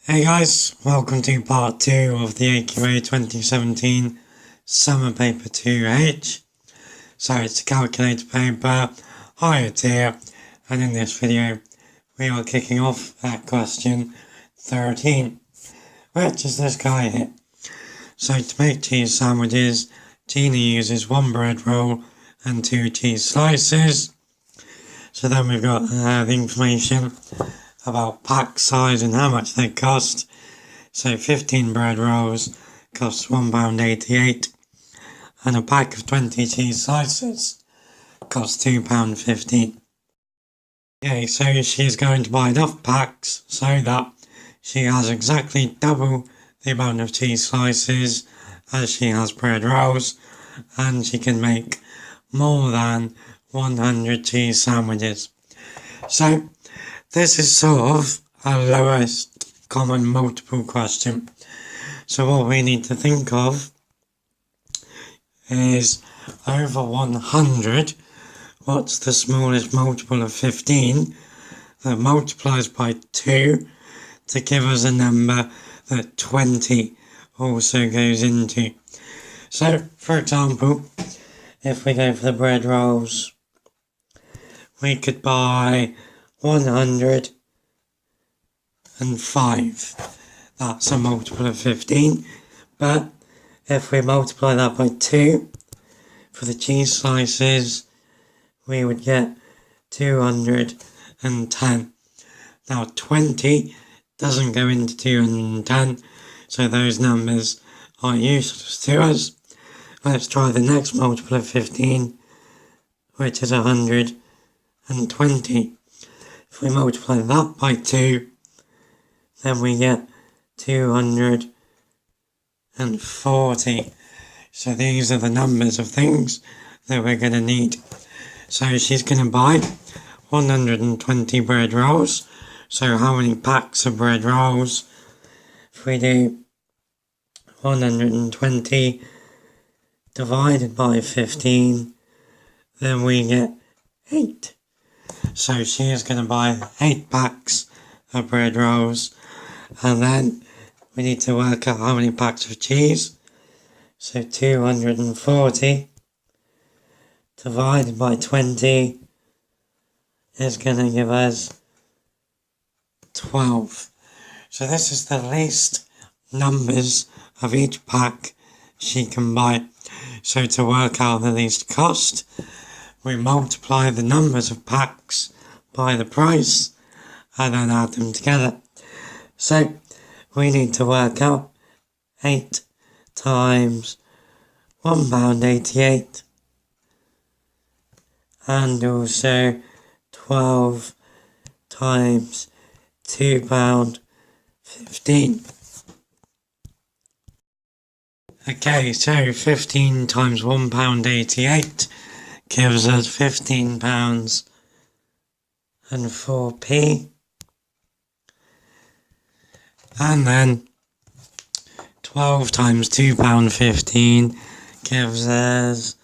Hey guys, welcome to part 2 of the AQA 2017 Summer Paper 2H. So it's a calculator paper, higher tier, and in this video we are kicking off at question 13, which is this guy here. So to make cheese sandwiches, Gina uses 1 bread roll and 2 cheese slices. So then we've got the information about pack size and how much they cost. So 15 bread rolls costs £1.88 and a pack of 20 cheese slices costs £2.15. Okay, so she's going to buy enough packs so that she has exactly double the amount of cheese slices as she has bread rolls, and she can make more than 100 cheese sandwiches. So this is sort of a lowest common multiple question. So what we need to think of is over 100, what's the smallest multiple of 15 that multiplies by 2 to give us a number that 20 also goes into. So for example, if we go for the bread rolls, we could buy 105. That's a multiple of 15. But if we multiply that by 2 for the cheese slices, we would get 210. Now 20 doesn't go into 210, so those numbers are useless to us. Let's try the next multiple of 15, which is 120. If we multiply that by 2, then we get 240. So these are the numbers of things that we're going to need. So she's going to buy 120 bread rolls. So how many packs of bread rolls? If we do 120 divided by 15, then we get 8. So she is going to buy 8 packs of bread rolls, and then we need to work out how many packs of cheese. So 240 divided by 20 is going to give us 12. So this is the least numbers of each pack she can buy. So to work out the least cost, we multiply the numbers of packs by the price and then add them together. So we need to work out 8 times £1.88 and also 12 times £2.15. Okay, so 15 times £1.88 gives us £15 and 4p, and then 12 times £2.15 gives us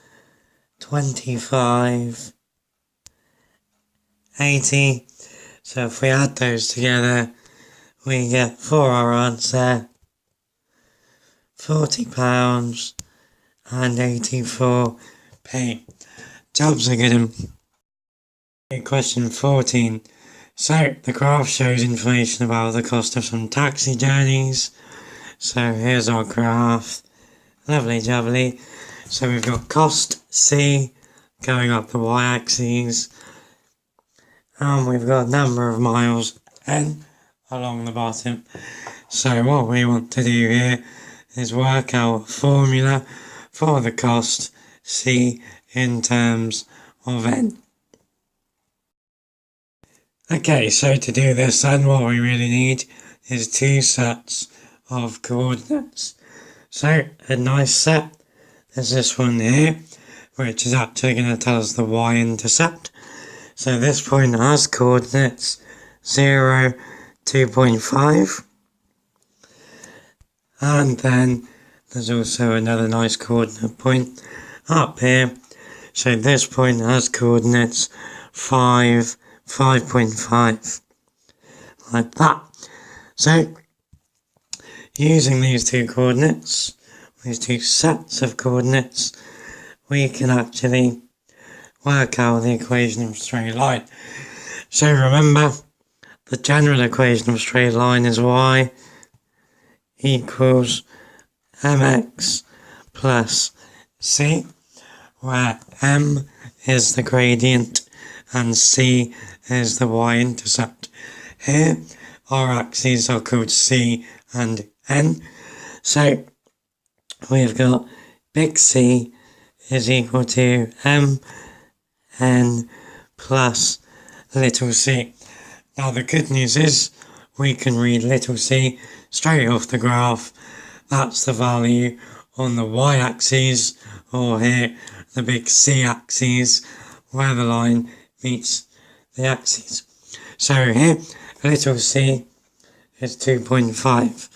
25.80. So if we add those together, we get for our answer £40 and 84p. Jobs are good. Question 14. So the graph shows information about the cost of some taxi journeys. So here's our graph. Lovely jubbly. So we've got cost C going up the y-axis, and we've got number of miles N along the bottom. So what we want to do here is work out a formula for the cost C in terms of N. Okay, so to do this then, what we really need is 2 sets of coordinates. So a nice set, there's this one here, which is actually going to tell us the y-intercept. So this point has coordinates 0, 2.5. And then there's also another nice coordinate point up here. So this point has coordinates 5, 5.5. Like that. So using these two coordinates, these two sets of coordinates, we can actually work out the equation of a straight line. So remember, the general equation of a straight line is y equals mx plus c, where m is the gradient and c is the y-intercept. Here, our axes are called c and n. So we've got big C is equal to m n plus little c. Now the good news is we can read little c straight off the graph. That's the value on the y-axis, or here the big C axis, where the line meets the axis. So here little c is 2.5.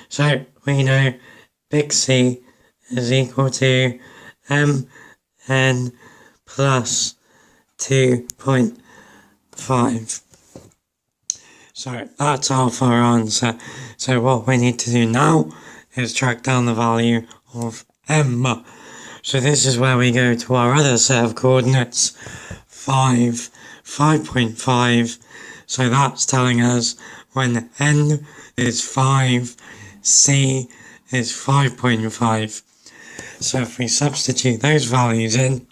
So we know big C is equal to m n plus 2.5. So that's our answer. So what we need to do now is track down the value of m. So this is where we go to our other set of coordinates, 5.5. So that's telling us when n is 5, c is 5.5. So if we substitute those values in,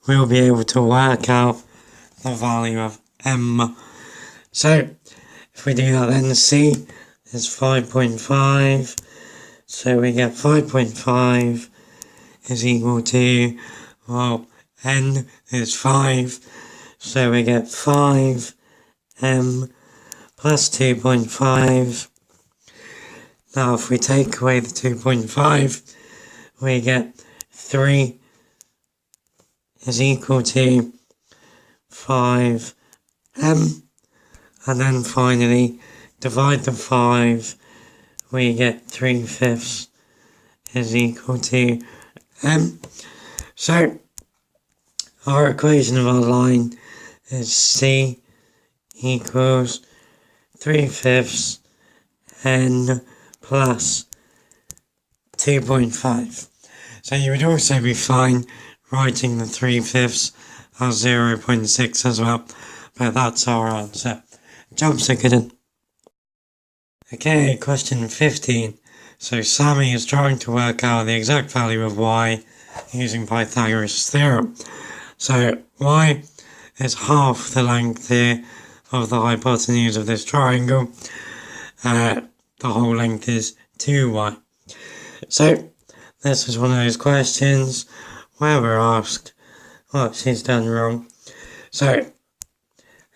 we'll be able to work out the value of m. So if we do that, then c is 5.5. So we get 5.5 is equal to, well, n is 5. So we get 5m plus 2.5. Now if we take away the 2.5, we get 3 is equal to 5m. And then finally, divide the 5, we get 3/5 is equal to m. So our equation of our line is c equals 3/5 n plus 2.5. So you would also be fine writing the 3/5 as 0.6 as well, but that's our answer. Jobs are good one. Okay, question 15. So Sammy is trying to work out the exact value of y using Pythagoras' theorem. So y is half the length here of the hypotenuse of this triangle. The whole length is 2y. So this is one of those questions where we're asked what she's done wrong. So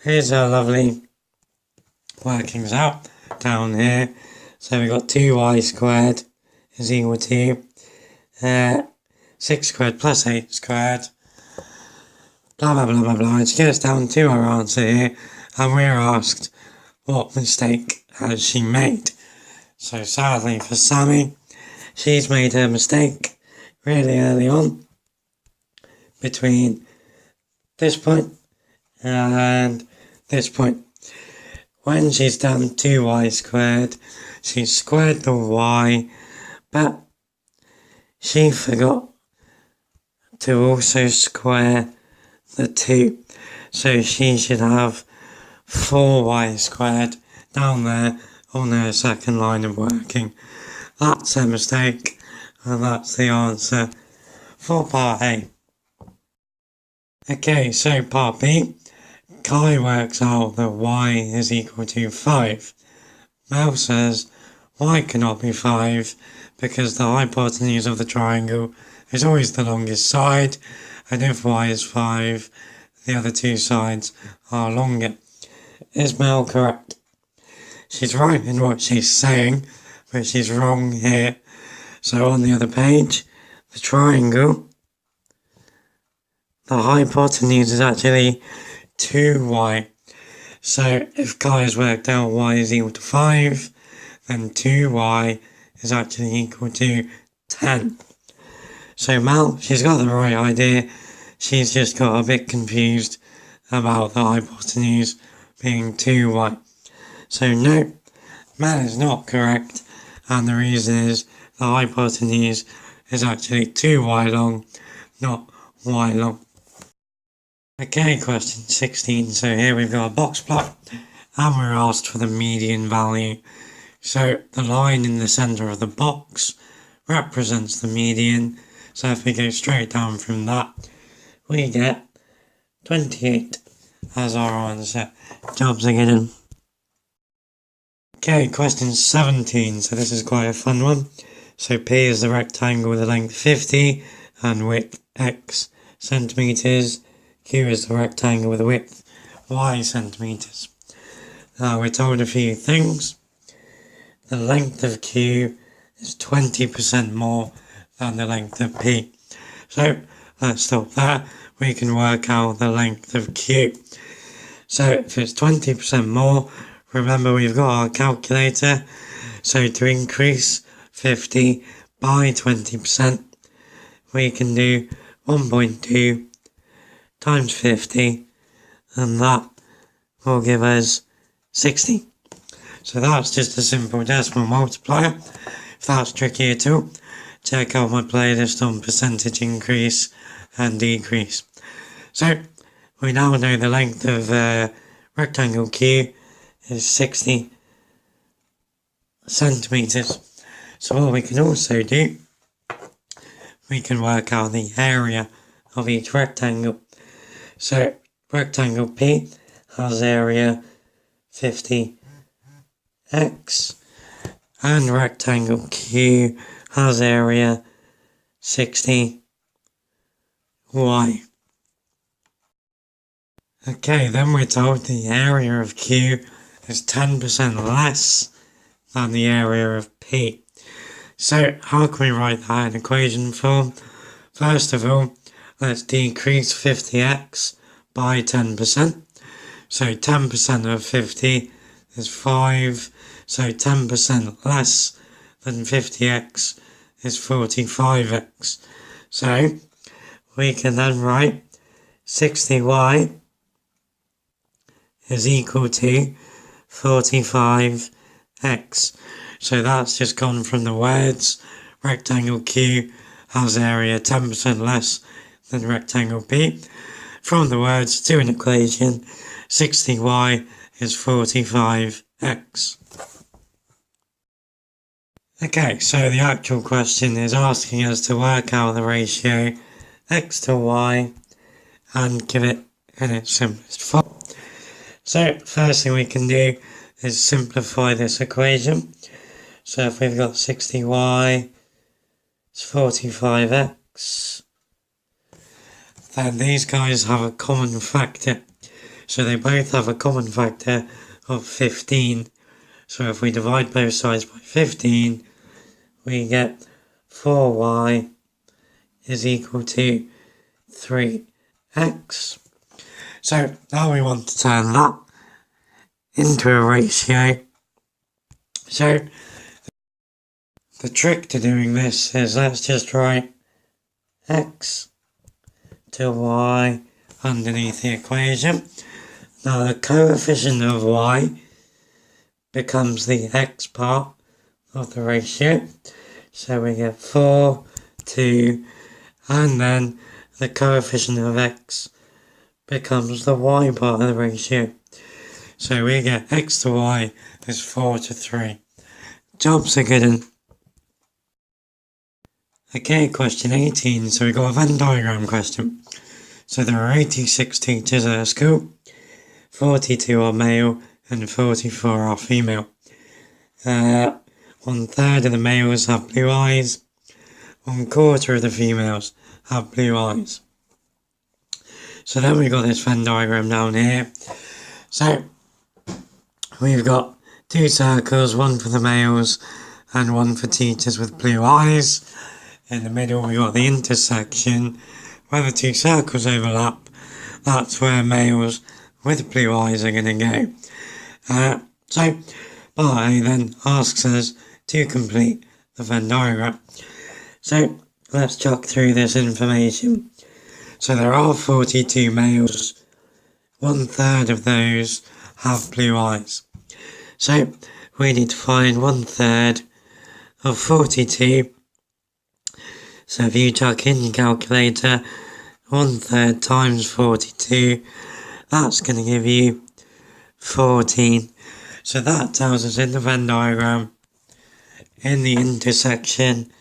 here's our lovely workings out down here. So we've got 2y squared is equal to 6 squared plus 8 squared. Blah blah blah blah blah. It gets down to our answer here, and we're asked what mistake has she made. So sadly for Sammy, she's made her mistake really early on between this point and this point. When she's done 2y squared, she squared the y, but she forgot to also square the 2. So she should have 4y squared down there on her second line of working. That's a mistake, and that's the answer for part A. Okay, so part B. Kai works out that y is equal to 5. Mel says y cannot be 5 because the hypotenuse of the triangle is always the longest side, and if y is 5, the other two sides are longer. Is Mel correct? She's right in what she's saying, but she's wrong here. So on the other page, the triangle, the hypotenuse is actually 2y. So if Kai has worked out y is equal to 5, then 2y is actually equal to 10. So Mel, she's got the right idea. She's just got a bit confused about the hypotenuse being 2y. So no, That is not correct, and the reason is the hypotenuse is actually 2y long, not y long. Okay, question 16. So here we've got a box plot, and we're asked for the median value. So the line in the centre of the box represents the median. So if we go straight down from that, we get 28 as our answer. Jobs are given. Okay, question 17. So this is quite a fun one. So P is the rectangle with a length 50 and width x centimetres. Q is the rectangle with a width y centimetres. Now we're told a few things. The length of Q is 20% more than the length of P. So let's stop there. We can work out the length of Q. So if it's 20% more, remember we've got our calculator. So to increase 50 by 20%, we can do 1.2 times 50, and that will give us 60. So that's just a simple decimal multiplier. If that's tricky at all, check out my playlist on percentage increase and decrease. So we now know the length of rectangle Q is 60 centimetres. So what we can also do, we can work out the area of each rectangle. So rectangle P has area 50x and rectangle Q has area 60y. Okay, then we're told the area of Q is 10% less than the area of P. So how can we write that in equation form? First of all, let's decrease 50x by 10%. So 10% of 50 is 5. So 10% less than 50x is 45x. So we can then write 60y is equal to 45x. So that's just gone from the words rectangle Q has area 10% less than rectangle P. From the words to an equation, 60y is 45x. Okay, so the actual question is asking us to work out the ratio x to y and give it in its simplest form. So first thing we can do is simplify this equation. So if we've got 60y is 45x, then these guys have a common factor. So they both have a common factor of 15. So if we divide both sides by 15, we get 4y is equal to 3x. So now we want to turn that into a ratio. So the trick to doing this is let's just write x to y underneath the equation. Now the coefficient of y becomes the x part of the ratio. So we get 4, 2, and then the coefficient of x becomes the y part of the ratio. So we get x to y is 4 to 3. Jobs are good. Okay, question 18. So we've got a Venn diagram question. So there are 86 teachers at a school, 42 are male and 44 are female. 1/3 of the males have blue eyes, 1/4 of the females have blue eyes. So then we've got this Venn diagram down here. So we've got two circles, one for the males and one for teachers with blue eyes. In the middle we've got the intersection. Where the two circles overlap, that's where males with blue eyes are going to go. So part A then asks us to complete the Venn diagram. So let's chuck through this information. So there are 42 males, 1/3 of those have blue eyes. So we need to find 1/3 of 42. So if you chuck in your calculator, 1/3 times 42, that's going to give you 14. So that tells us in the Venn diagram, in the intersection,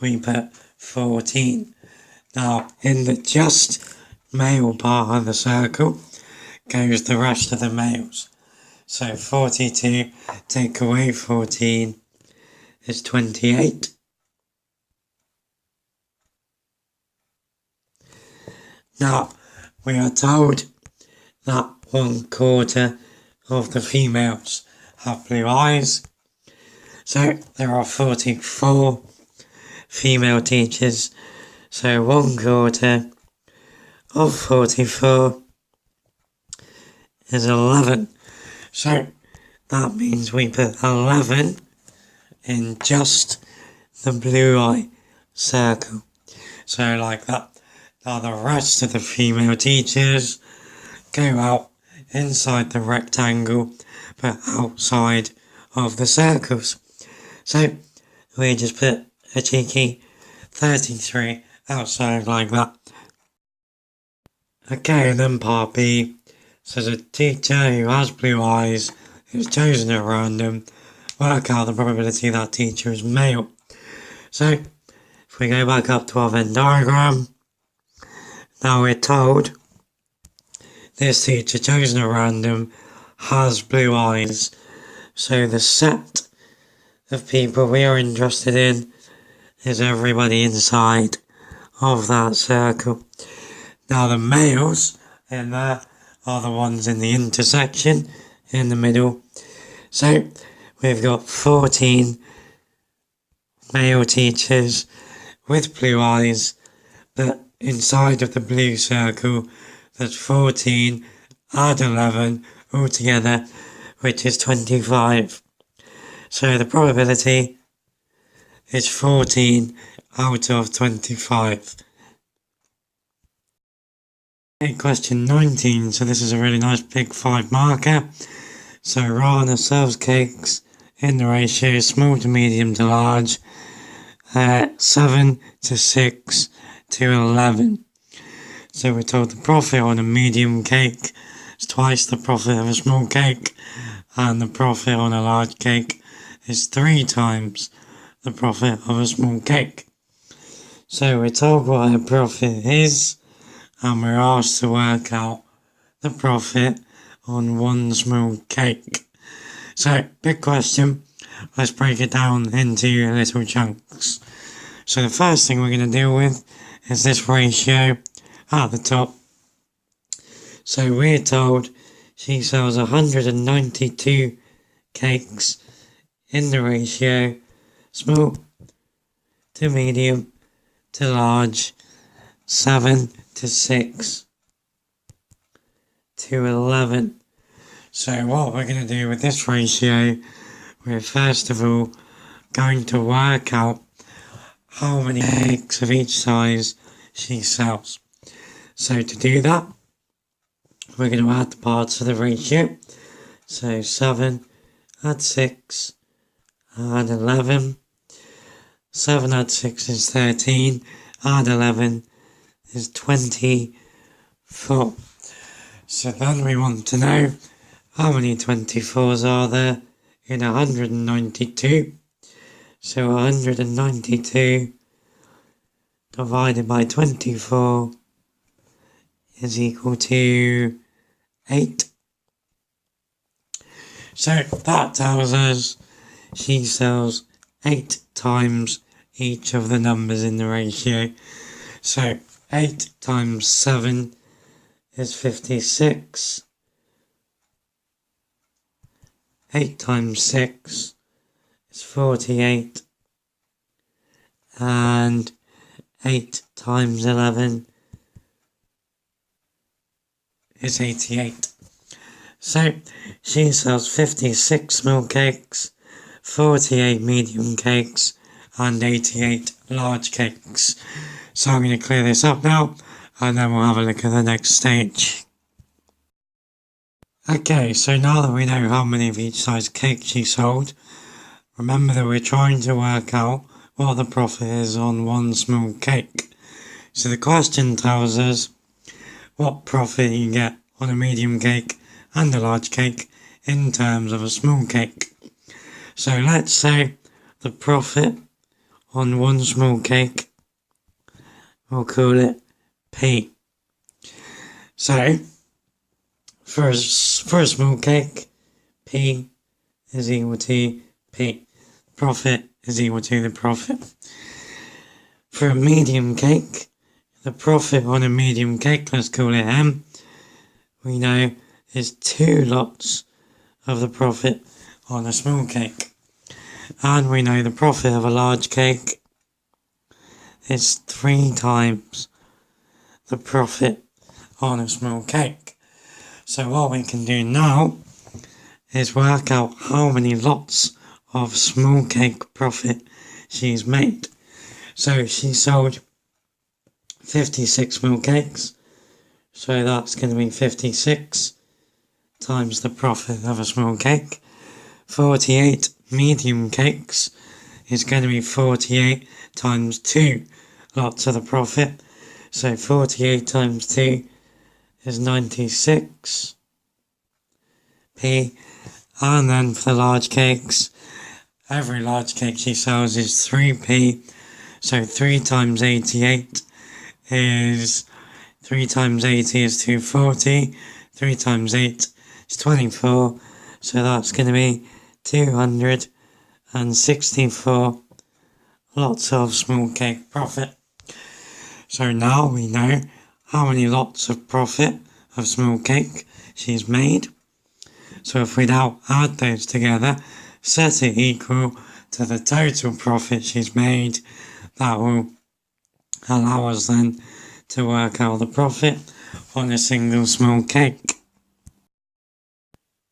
we put 14. Now, in the just male part of the circle goes the rest of the males. So 42 take away 14 is 28. Now, we are told that 1/4 of the females have blue eyes. So there are 44 female teachers. So 1/4 of 44 is 11. So that means we put 11 in just the blue eye circle. So like that. Now the rest of the female teachers go out inside the rectangle but outside of the circles. So we just put a cheeky 33 outside like that. Okay, and then part B says a teacher who has blue eyes who's chosen at random, work out the probability that teacher is male. So if we go back up to our Venn diagram, now we're told this teacher chosen at random has blue eyes. So the set of people we are interested in is everybody inside of that circle. Now the males in there are the ones in the intersection in the middle. So we've got 14 male teachers with blue eyes, but inside of the blue circle there's 14, add 11 altogether, which is 25. So the probability is 14 out of 25. Okay, question 19. So this is a really nice big 5 marker. So Rana serves cakes in the ratio small to medium to large, 7 to 6 to 11. So we're told the profit on a medium cake is twice the profit of a small cake, and the profit on a large cake is 3 times the profit of a small cake. So we're told what a profit is, and we're asked to work out the profit on one small cake. So, big question. Let's break it down into little chunks. So the first thing we're going to deal with is this ratio at the top. So we're told she sells 192 cakes in the ratio small to medium to large, 7 to 6 to 11. So what we're going to do with this ratio, we're first of all going to work out how many cakes of each size she sells. So to do that, we're going to add the parts of the ratio. So 7 add 6 add 11. 7 add 6 is 13, add 11 is 24. So then we want to know how many 24s are there in 192. So 192 divided by 24 is equal to 8. So that tells us she sells 8 times each of the numbers in the ratio. So 8 times 7 is 56. 8 times 6 is 48. And 8 times 11 is 88. So she sells 56 small cakes, 48 medium cakes, and 88 large cakes. So I'm going to clear this up now, and then we'll have a look at the next stage. Okay, so now that we know how many of each size cake she sold, remember that we're trying to work out what the profit is on one small cake. So the question tells us what profit you get on a medium cake and a large cake in terms of a small cake. So let's say the profit on one small cake, we'll call it P. So for a small cake, P is equal to P. Profit is equal to the profit. For a medium cake, the profit on a medium cake, let's call it M, we know is 2 lots of the profit on a small cake. And we know the profit of a large cake is 3 times the profit on a small cake. So what we can do now is work out how many lots of small cake profit she's made. So she sold 56 small cakes, so that's going to be 56 times the profit of a small cake. 48 medium cakes is going to be 48 times 2 lots of the profit. So 48 times 2 is 96p. And then for the large cakes, every large cake she sells is 3p. So 3 times 88 is 3 times 80 is 240. 3 times 8 is 24. So that's going to be 264 lots of small cake profit. So now we know how many lots of profit of small cake she's made. So if we now add those together, set it equal to the total profit she's made, that will allow us then to work out the profit on a single small cake.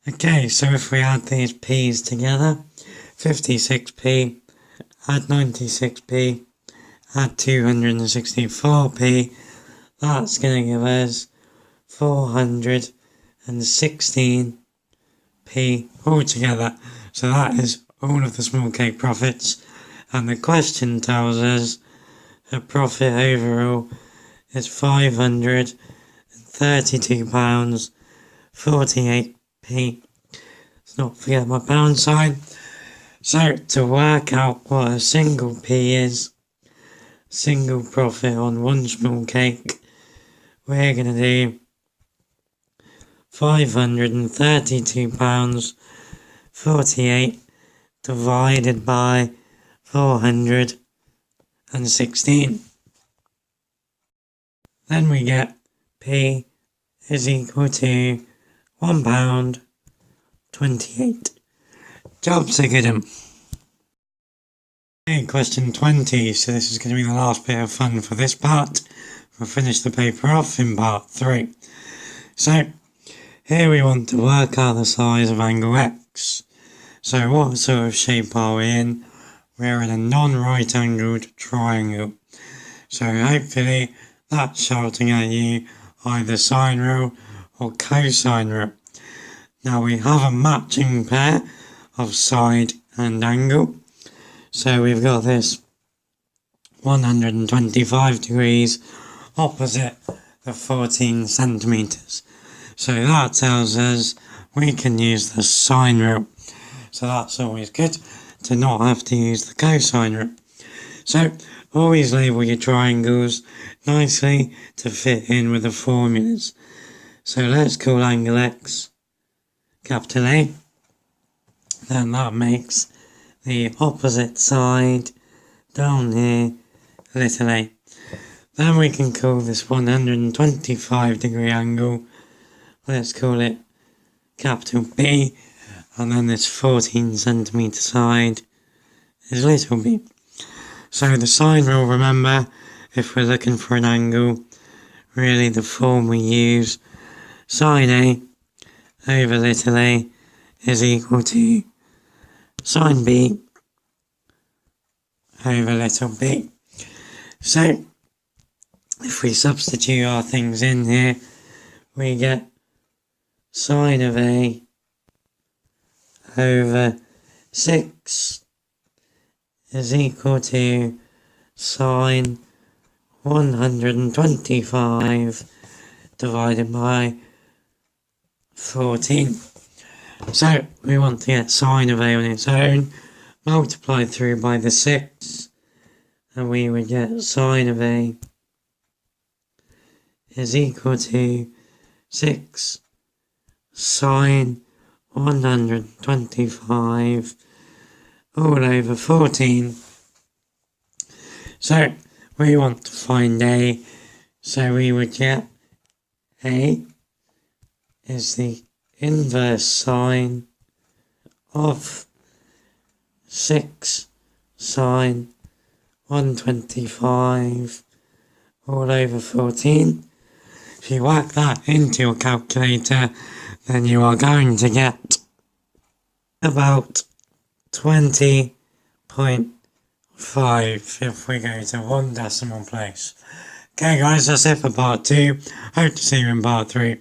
Okay, so if we add these p's together, 56p, add 96p, add 264p, that's going to give us 416p altogether. So that is all of the small cake profits. And the question tells us the profit overall is £532.48p. Let's not forget my pound sign. So to work out what a single p is, single profit on one small cake, we're going to do £532.48 divided by 416. Then we get P is equal to £1.28. Job second. Okay, question 20. So this is going to be the last bit of fun for this part. We'll finish the paper off in part 3. So here we want to work out the size of angle X. So what sort of shape are we in? We're in a non-right angled triangle. So hopefully that's shouting at you either sine rule or cosine rule. Now we have a matching pair of side and angle. So we've got this 125 degrees opposite the 14 centimeters. So that tells us we can use the sine rule. So that's always good to not have to use the cosine rule. So always label your triangles nicely to fit in with the formulas. So let's call angle X capital A. Then that makes the opposite side down here little a. Then we can call this 125 degree angle, let's call it capital B, and then this 14 centimeter side is little b. So the sine rule, remember, if we're looking for an angle, really the form we use, sine A over little a is equal to sine B over little b. So if we substitute our things in here, we get sine of A over 6 is equal to sine 125 divided by 14. So we want to get sine of A on its own, multiplied through by the 6, and we would get sine of A is equal to 6 sine 125 all over 14. So we want to find A, so we would get A is the inverse sine of 6 sine 125 all over 14. If you work that into your calculator, then you are going to get about 20.5 if we go to 1 decimal place. Okay guys, that's it for part 2. Hope to see you in part 3.